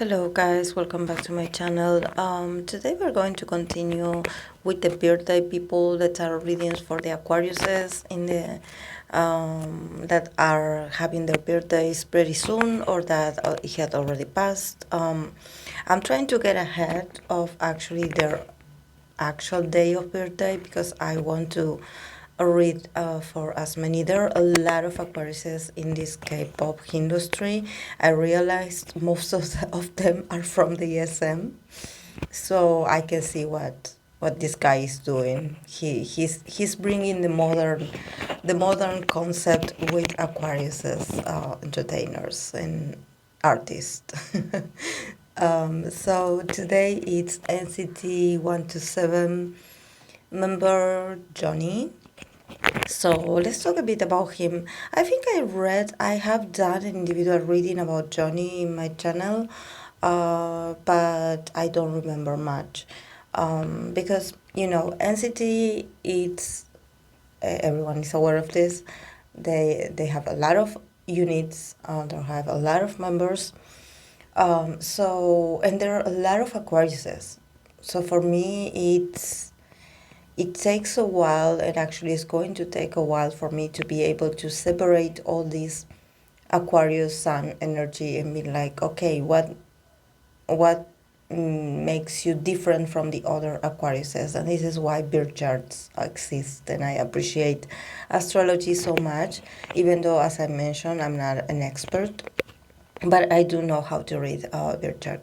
Hello guys, welcome back to my channel. Today we're going to continue with the birthday people that are readings for the Aquariuses in the that are having their birthdays pretty soon or that it had already passed. I'm trying to get ahead of actually their actual day of birthday because I want to read for as many. There are a lot of Aquariuses in this K-pop industry. I realized most of them are from the SM, so I can see what this guy is doing. He's bringing the modern concept with Aquariuses, entertainers and artists. So today it's NCT 127 member Johnny. So let's talk a bit about him. I have done an individual reading about Johnny in my channel, but I don't remember much. Because, NCT, everyone is aware of this. They have a lot of units, they have a lot of members. And there are a lot of Aquariuses. So for me, it takes a while, and actually it's going to take a while for me to be able to separate all these Aquarius sun energy and be like, okay, what makes you different from the other Aquariuses? And this is why birth charts exist, and I appreciate astrology so much, even though, as I mentioned, I'm not an expert, but I do know how to read birth chart.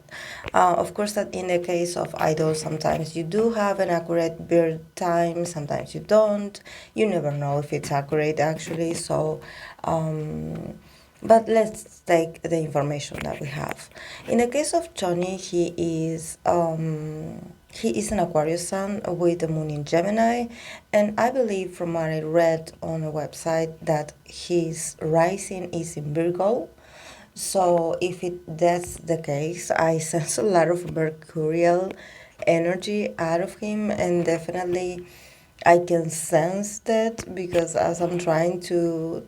Of course, that in the case of idols, sometimes you do have an accurate birth time, sometimes you don't. You never know if it's accurate, actually. So, but let's take the information that we have. In the case of Johnny, he is an Aquarius sun with the moon in Gemini, and I believe from what I read on a website that his rising is in Virgo. So if that's the case, I sense a lot of mercurial energy out of him, and definitely I can sense that because as I'm trying to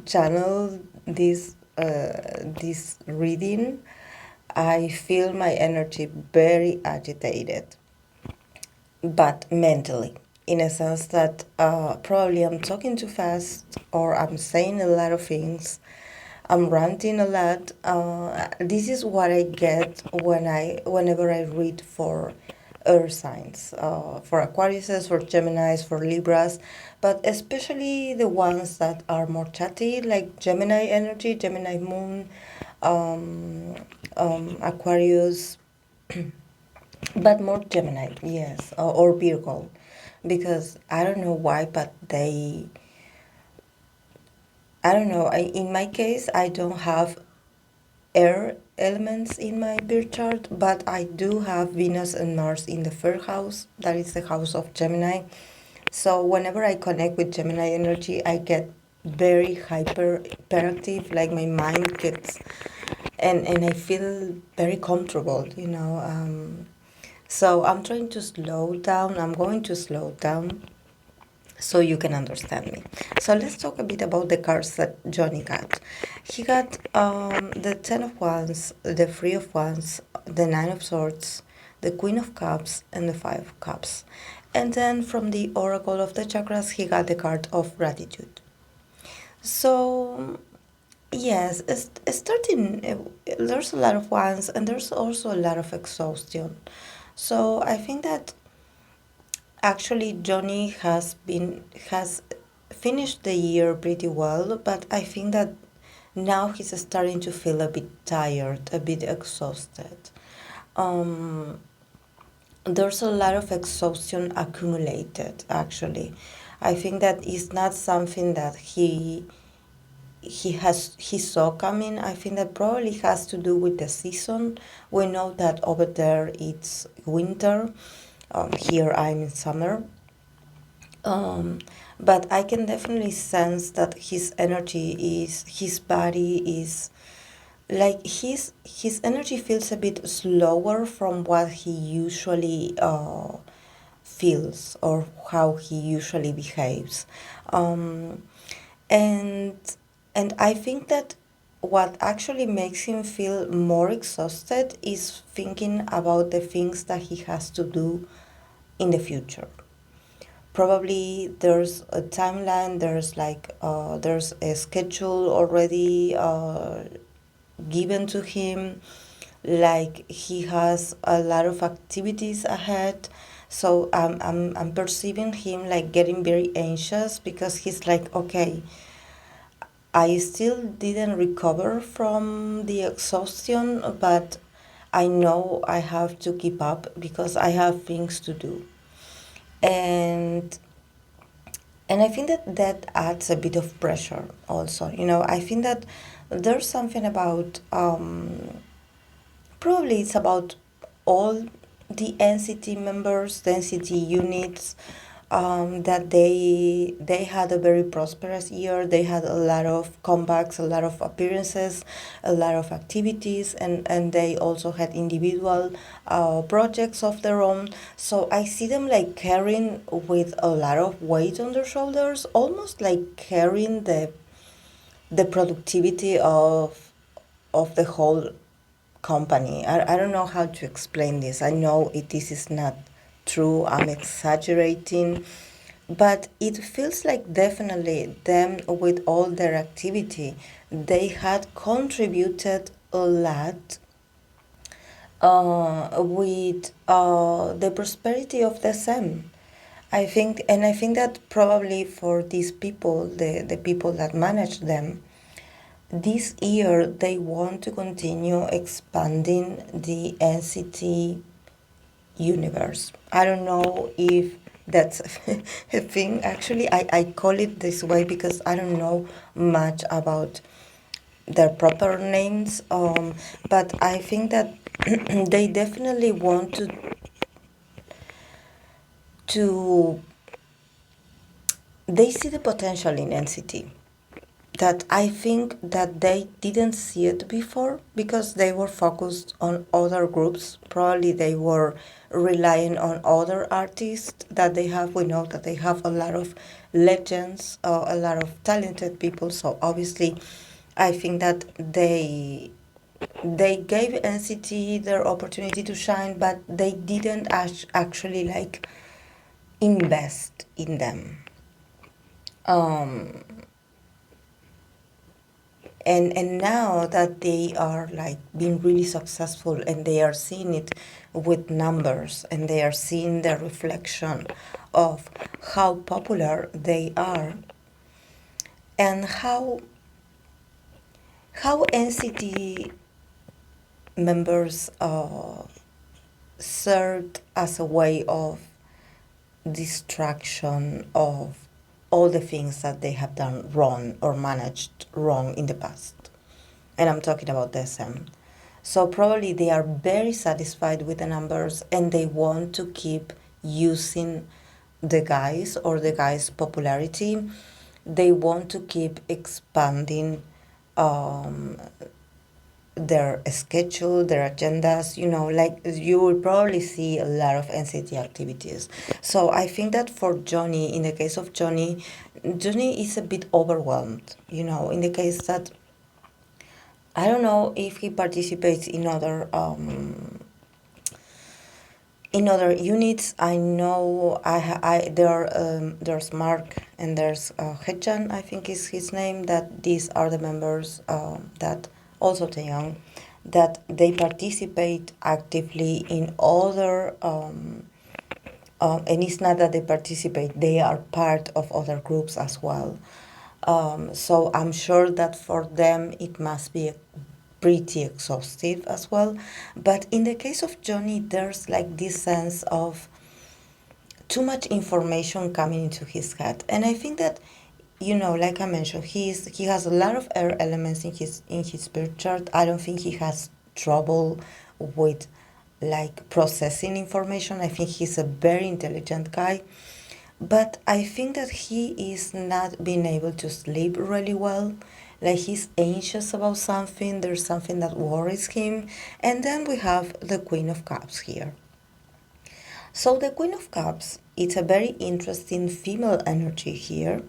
channel this reading, I feel my energy very agitated, but mentally, in a sense that probably I'm talking too fast or I'm saying a lot of things. I'm ranting a lot. This is what I get whenever I read for earth signs, for Aquariuses, for Geminis, for Libras, but especially the ones that are more chatty, like Gemini energy, Gemini moon, Aquarius, but more Gemini, yes, or Virgo, because I don't know why, but I don't know. In my case, I don't have air elements in my birth chart, but I do have Venus and Mars in the third house. That is the house of Gemini. So whenever I connect with Gemini energy, I get very hyperactive, like my mind gets, and I feel very comfortable. So I'm trying to slow down. I'm going to slow down so you can understand me. So let's talk a bit about the cards that Johnny got. He got the Ten of Wands, the Three of Wands, the Nine of Swords, the Queen of Cups, and the Five of Cups. And then from the Oracle of the Chakras, he got the card of Gratitude. So, yes, there's a lot of wands, and there's also a lot of exhaustion. So I think that actually, Johnny has finished the year pretty well, but I think that now he's starting to feel a bit tired, a bit exhausted. Um, there's a lot of exhaustion accumulated. Actually, I think that is not something that he saw coming. I think that probably has to do with the season. We know that over there it's winter. Here I'm in summer. Um, but I can definitely sense that his body is like his energy feels a bit slower from what he usually feels or how he usually behaves, um, and and I think that what actually makes him feel more exhausted is thinking about the things that he has to do in the future. Probably there's a timeline, there's a schedule already given to him, like he has a lot of activities ahead. So I'm perceiving him like getting very anxious because he's like, okay, I still didn't recover from the exhaustion, but I know I have to keep up because I have things to do. And I think that that adds a bit of pressure also. I think that there's something about probably it's about all the NCT members, the NCT units, that they had a very prosperous year. They had a lot of comebacks, a lot of appearances, a lot of activities, and they also had individual projects of their own. So I see them like carrying with a lot of weight on their shoulders, almost like carrying the productivity of the whole company. I don't know how to explain this. I know this is not true. I'm exaggerating. But it feels like definitely them with all their activity, they had contributed a lot with the prosperity of the SEM. I think that probably for these people, the people that manage them, this year they want to continue expanding the NCT universe. I don't know if that's a thing. Actually, I call it this way because I don't know much about their proper names. But I think that they definitely want to they see the potential in NCT that I think that they didn't see it before because they were focused on other groups. Probably they were relying on other artists that they have. We know that they have a lot of legends, a lot of talented people. So obviously, I think that they gave NCT their opportunity to shine, but they didn't actually like invest in them. Um, and now that they are like being really successful and they are seeing it with numbers and they are seeing the reflection of how popular they are and how NCT members served as a way of distraction of all the things that they have done wrong or managed wrong in the past. And I'm talking about the SM. So probably they are very satisfied with the numbers and they want to keep using the guys or the guys' popularity. They want to keep expanding um, their schedule, their agendas, like you will probably see a lot of NCT activities. So I think that for Johnny, in the case of Johnny, Johnny is a bit overwhelmed, in the case that I don't know if he participates in other units. I know there's Mark and there's Hejan, I think is his name. That these are the members that also Taeyong, that they participate actively in other. And it's not that they participate; they are part of other groups as well. So I'm sure that for them it must be pretty exhaustive as well. But in the case of Johnny, there's like this sense of too much information coming into his head. And I think that, like I mentioned, he has a lot of air elements in his birth chart. I don't think he has trouble with like processing information. I think he's a very intelligent guy. But I think that he is not being able to sleep really well. Like he's anxious about something, there's something that worries him. And then we have the Queen of Cups here. So the Queen of Cups, it's a very interesting female energy here.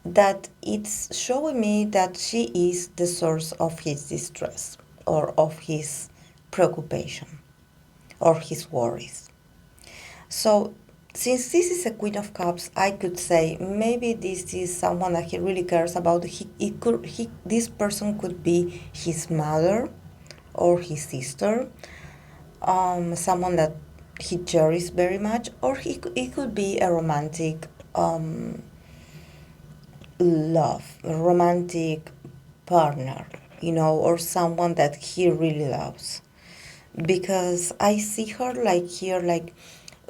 that it's showing me that she is the source of his distress or of his preoccupation or his worries. So, since this is a Queen of Cups, I could say maybe this is someone that he really cares about. This person could be his mother or his sister, someone that he cherishes very much, or it could be a romantic love, a romantic partner, or someone that he really loves. Because I see her like here, like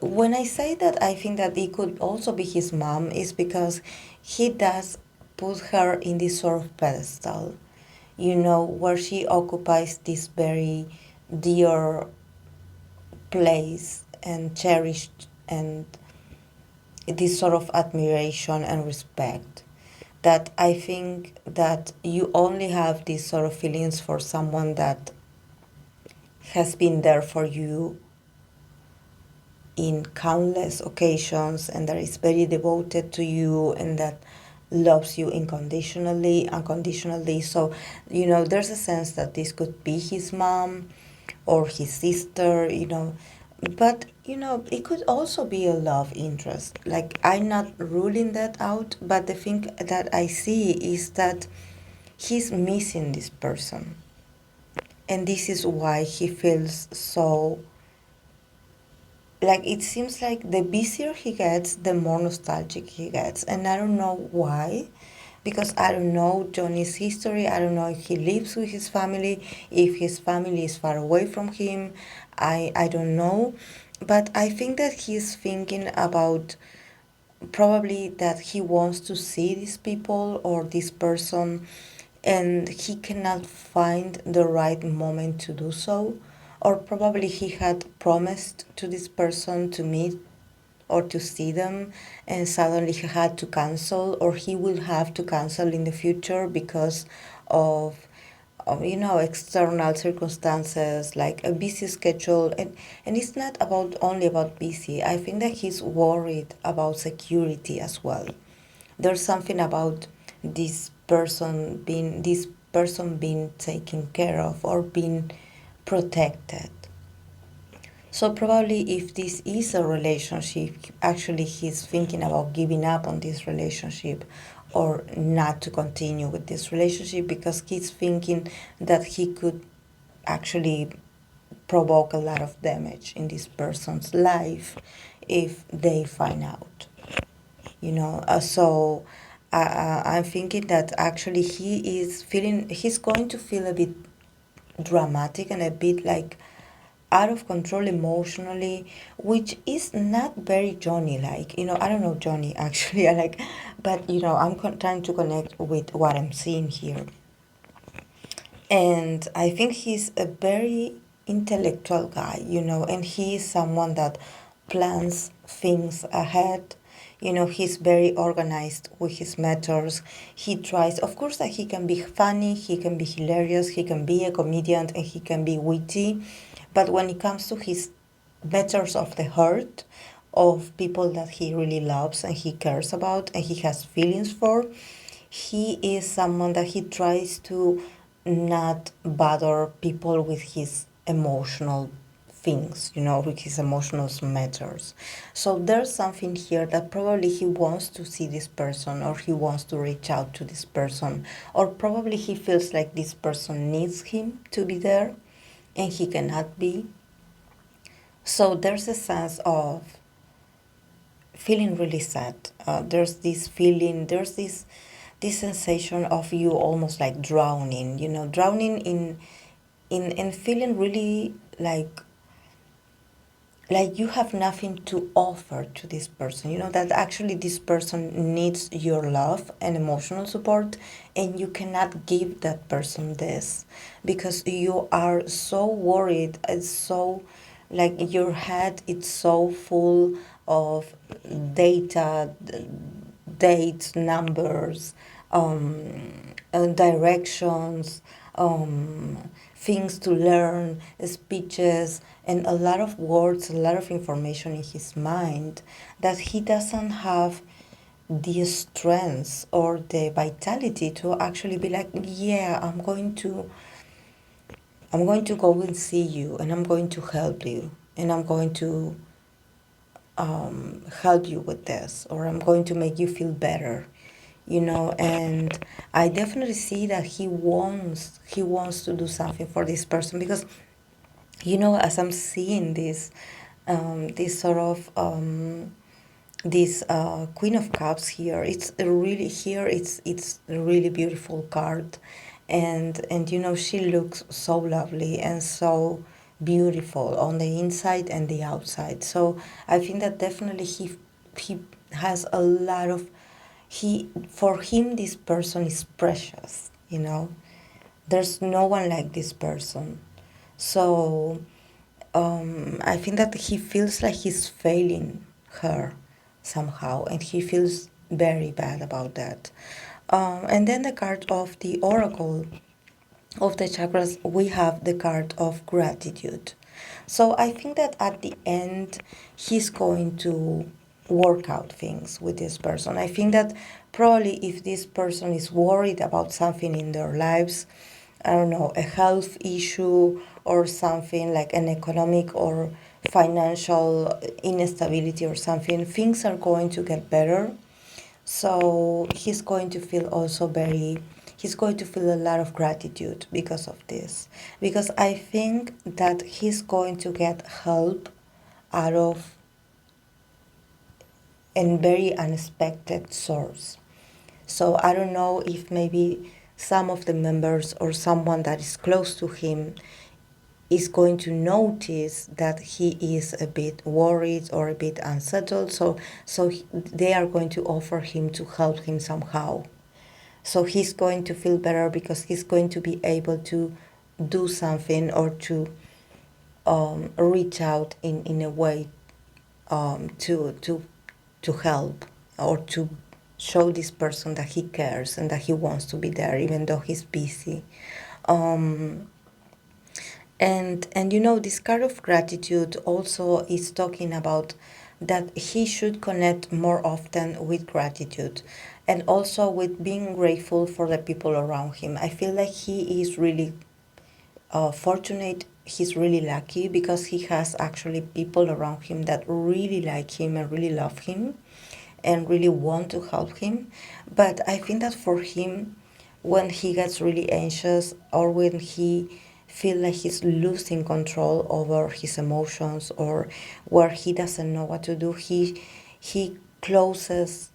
when I say that I think that it could also be his mom, is because he does put her in this sort of pedestal, where she occupies this very dear place and cherished and this sort of admiration and respect, that I think that you only have these sort of feelings for someone that has been there for you in countless occasions and that is very devoted to you and that loves you unconditionally. So, there's a sense that this could be his mom or his sister, but, it could also be a love interest. Like, I'm not ruling that out, but the thing that I see is that he's missing this person. And this is why he feels so, like, it seems like the busier he gets, the more nostalgic he gets. And I don't know why, because I don't know Johnny's history. I don't know if he lives with his family, if his family is far away from him. I don't know. But I think that he's thinking about probably that he wants to see these people or this person, and he cannot find the right moment to do so, or probably he had promised to this person to meet or to see them, and suddenly he had to cancel, or he will have to cancel in the future because of external circumstances like a busy schedule. And it's not about only about busy. I think that he's worried about security as well. There's something about this person being taken care of or being protected. So probably if this is a relationship, actually he's thinking about giving up on this relationship or not to continue with this relationship, because he's thinking that he could actually provoke a lot of damage in this person's life if they find out. So I'm thinking that actually he's going to feel a bit dramatic and a bit like out of control emotionally, which is not very Johnny like. I don't know Johnny actually, but I'm trying to connect with what I'm seeing here. And I think he's a very intellectual guy, and he is someone that plans things ahead. He's very organized with his methods. He tries, of course, that he can be funny, he can be hilarious, he can be a comedian, and he can be witty. But when it comes to his matters of the heart, of people that he really loves and he cares about and he has feelings for, he is someone that he tries to not bother people with his emotional things, with his emotional matters. So there's something here that probably he wants to see this person, or he wants to reach out to this person, or probably he feels like this person needs him to be there and he cannot be. So there's a sense of feeling really sad. There's this sensation of you almost like drowning, drowning in and feeling really like you have nothing to offer to this person, that actually this person needs your love and emotional support, and you cannot give that person this because you are so worried. It's so like your head, it's so full of data, dates, numbers, directions, things to learn, speeches, and a lot of words, a lot of information in his mind, that he doesn't have the strength or the vitality to actually be like, yeah, I'm going to go and see you, and I'm going to help you, and I'm going to help you with this, or I'm going to make you feel better, and I definitely see that he wants to do something for this person, because as I'm seeing this sort of this Queen of Cups here, it's a really beautiful card, and she looks so lovely and so beautiful on the inside and the outside. So I think that definitely he has a lot of he for him this person is precious. There's no one like this person. So I think that he feels like he's failing her somehow, and he feels very bad about that. And then the card of the Oracle of the chakras, we have the card of gratitude. So I think that at the end, he's going to work out things with this person. I think that probably if this person is worried about something in their lives, I don't know, a health issue or something like an economic or financial instability or something, things are going to get better. So he's going to feel a lot of gratitude because of this. Because I think that he's going to get help out of a very unexpected source. So I don't know if maybe some of the members or someone that is close to him is going to notice that he is a bit worried or a bit unsettled. So they are going to offer him to help him somehow. So he's going to feel better because he's going to be able to do something or to reach out in a way to help or to show this person that he cares and that he wants to be there even though he's busy. Um, and this card of gratitude also is talking about that he should connect more often with gratitude and also with being grateful for the people around him. I feel like he is really fortunate. He's really lucky because he has actually people around him that really like him and really love him and really want to help him. But I think that for him, when he gets really anxious or when he feel like he's losing control over his emotions or where he doesn't know what to do, he closes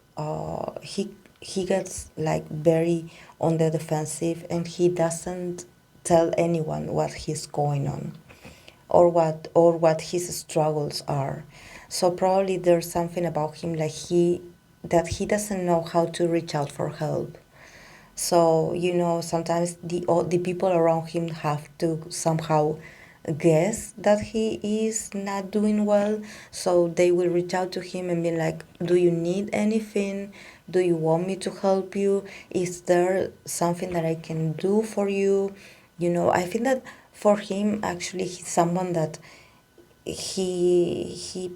he gets like very on the defensive, and he doesn't tell anyone what he's going on or what his struggles are. So probably there's something about him like he doesn't know how to reach out for help. So sometimes the people around him have to somehow guess that he is not doing well. So they will reach out to him and be like, "Do you need anything? Do you want me to help you? Is there something that I can do for you?" I think that for him, actually, he's someone that he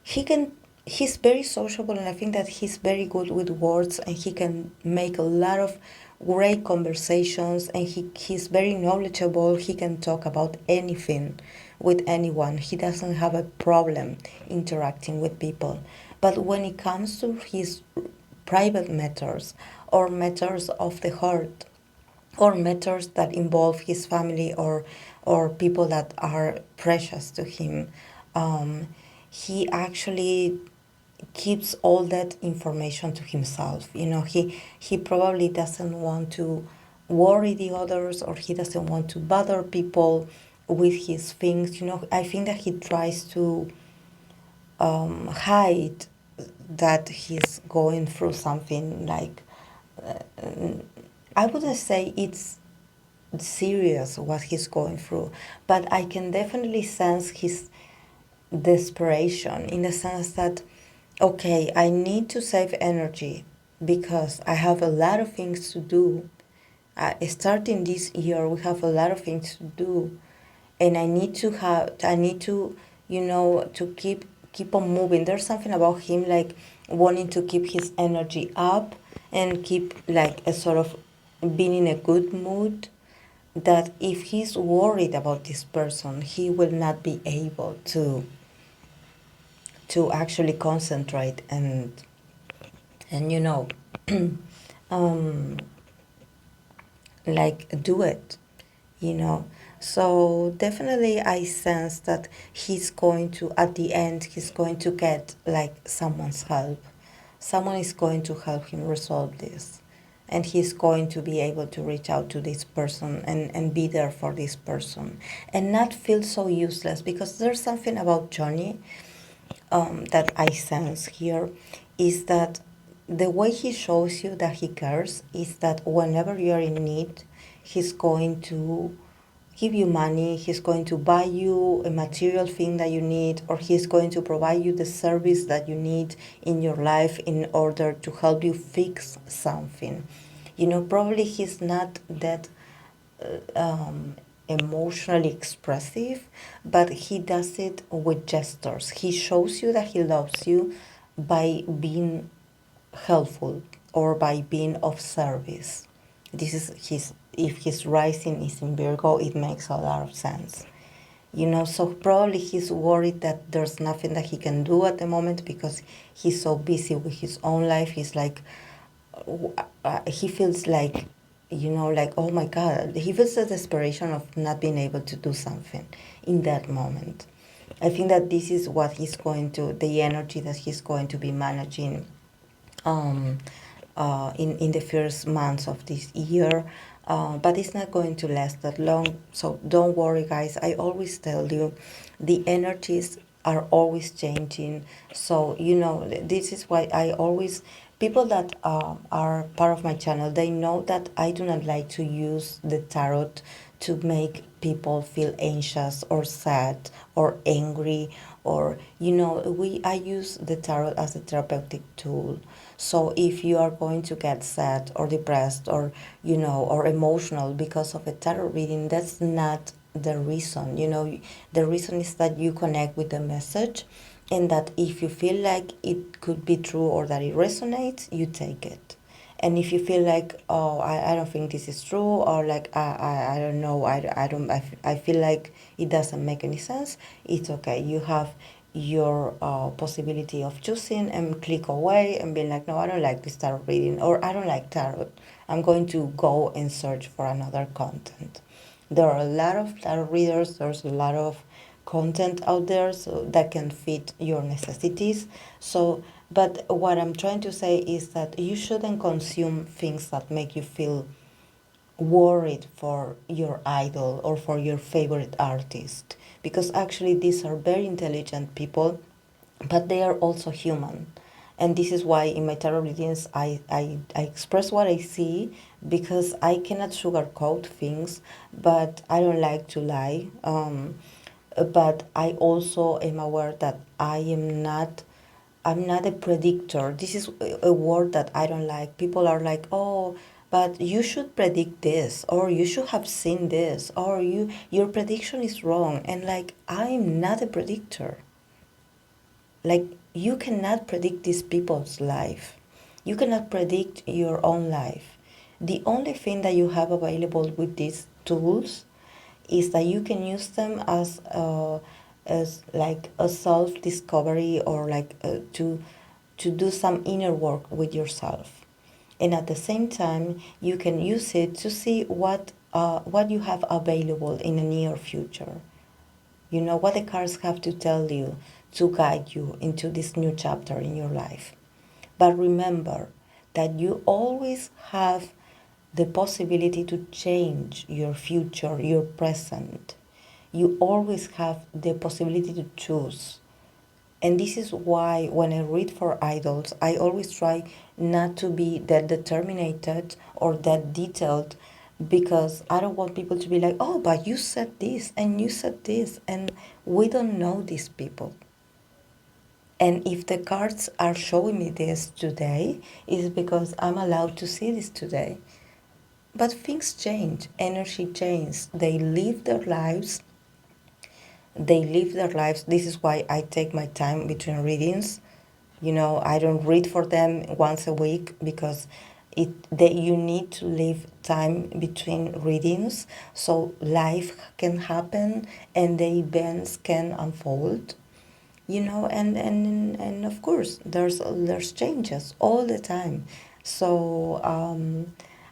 he can he's very sociable, and I think that he's very good with words, and he can make a lot of great conversations, and he's very knowledgeable. He can talk about anything with anyone. He doesn't have a problem interacting with people. But when it comes to his private matters or matters of the heart or matters that involve his family or people that are precious to him, he actually keeps all that information to himself. He probably doesn't want to worry the others, or he doesn't want to bother people with his things. I think that he tries to hide that he's going through something like I wouldn't say it's serious what he's going through, but I can definitely sense his desperation in the sense that, okay, I need to save energy because I have a lot of things to do. Starting this year, we have a lot of things to do, and I need to to keep on moving. There's something about him like wanting to keep his energy up and keep like a sort of being in a good mood, that if he's worried about this person, he will not be able to actually concentrate and um, like do it, you know. So definitely I sense that he's going to, at the end, he's going to get like someone's help. Someone is going to help him resolve this. And he's going to be able to reach out to this person and be there for this person and not feel so useless, because there's something about Johnny that I sense here, is that the way he shows you that he cares is that whenever you're in need, he's going to give you money, he's going to buy you a material thing that you need, or he's going to provide you the service that you need in your life in order to help you fix something. You know, probably he's not that emotionally expressive, but he does it with gestures. He shows you that he loves you by being helpful or by being of service. This is his, if his rising is in Virgo, it makes a lot of sense. You know, so probably he's worried that there's nothing that he can do at the moment because he's so busy with his own life. He's like, he feels like, you know, like, oh my God, he feels the desperation of not being able to do something in that moment. I think that this is what he's going to, the energy that he's going to be managing um, in the first months of this year. But it's not going to last that long. So don't worry, guys. I always tell you, the energies are always changing. So, you know, this is why I always, people that are part of my channel, they know that I do not like to use the tarot to make people feel anxious or sad or angry, or, you know, I use the tarot as a therapeutic tool. So if you are going to get sad or depressed or, you know, or emotional because of a tarot reading, that's not the reason. You know, the reason is that you connect with the message, and that if you feel like it could be true or that it resonates, you take it. And if you feel like, oh, I don't think this is true, or like, I don't know, I feel like it doesn't make any sense, it's okay. You have your possibility of choosing and click away and being like, no, I don't like this tarot reading, or I don't like tarot. I'm going to go and search for another content. There are a lot of tarot readers, there's a lot of content out there so that can fit your necessities. So, but what I'm trying to say is that you shouldn't consume things that make you feel worried for your idol or for your favorite artist, because actually these are very intelligent people, but they are also human. And this is why in my tarot readings I express what I see, because I cannot sugarcoat things, but I don't like to lie. But I also am aware that I'm not a predictor. This is a word that I don't like. People are like, oh, but you should predict this, or you should have seen this, or your prediction is wrong. And like, I'm not a predictor. Like, you cannot predict these people's life. You cannot predict your own life. The only thing that you have available with these tools is that you can use them as like a self discovery, or like to do some inner work with yourself. And at the same time, you can use it to see what you have available in the near future. You know what the cards have to tell you to guide you into this new chapter in your life. But remember that you always have the possibility to change your future, your present. You always have the possibility to choose. And this is why when I read for idols, I always try not to be that determined or that detailed, because I don't want people to be like, oh, but you said this and you said this, and we don't know these people. And if the cards are showing me this today, it's because I'm allowed to see this today. But things change, energy changes, they live their lives. They live their lives. This is why I take my time between readings, I don't read for them once a week because you need to leave time between readings so life can happen and the events can unfold. And of course there's changes all the time. So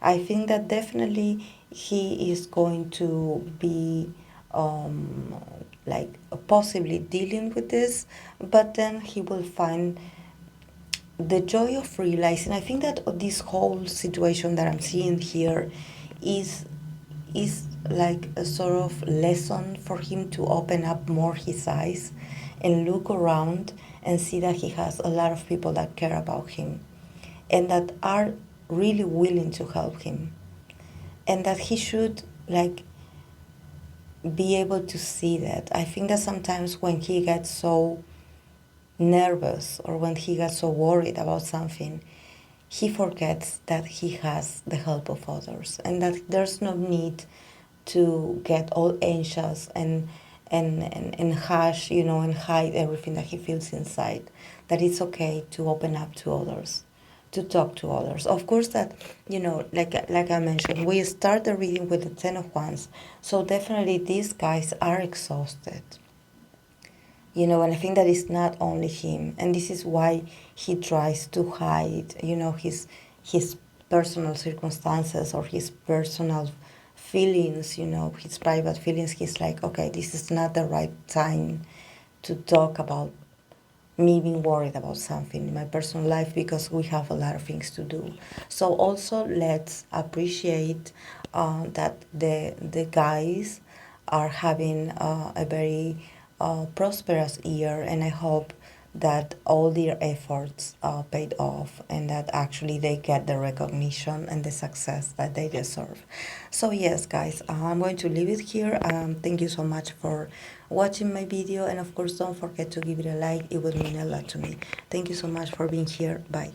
I think that definitely he is going to be um, like possibly dealing with this, but then he will find the joy of realizing. I think that this whole situation that I'm seeing here is is like a sort of lesson for him to open up more his eyes and look around and see that he has a lot of people that care about him and that are really willing to help him, and that he should like be able to see that. I think that sometimes when he gets so nervous or when he gets so worried about something, he forgets that he has the help of others and that there's no need to get all anxious and hush, and hide everything that he feels inside. That it's okay to open up to others, to talk to others. Of course, that like I mentioned, we start the reading with the Ten of Wands, so definitely these guys are exhausted. And I think that it's not only him, and this is why he tries to hide, his personal circumstances or his personal feelings, his private feelings. He's like, okay, this is not the right time to talk about me being worried about something in my personal life because we have a lot of things to do. So also let's appreciate that the guys are having a very prosperous year, and I hope that all their efforts paid off and that actually they get the recognition and the success that they deserve. So yes, guys, I'm going to leave it here. Thank you so much for watching my video, and of course don't forget to give it a like. It would mean a lot to me. Thank you so much for being here. Bye.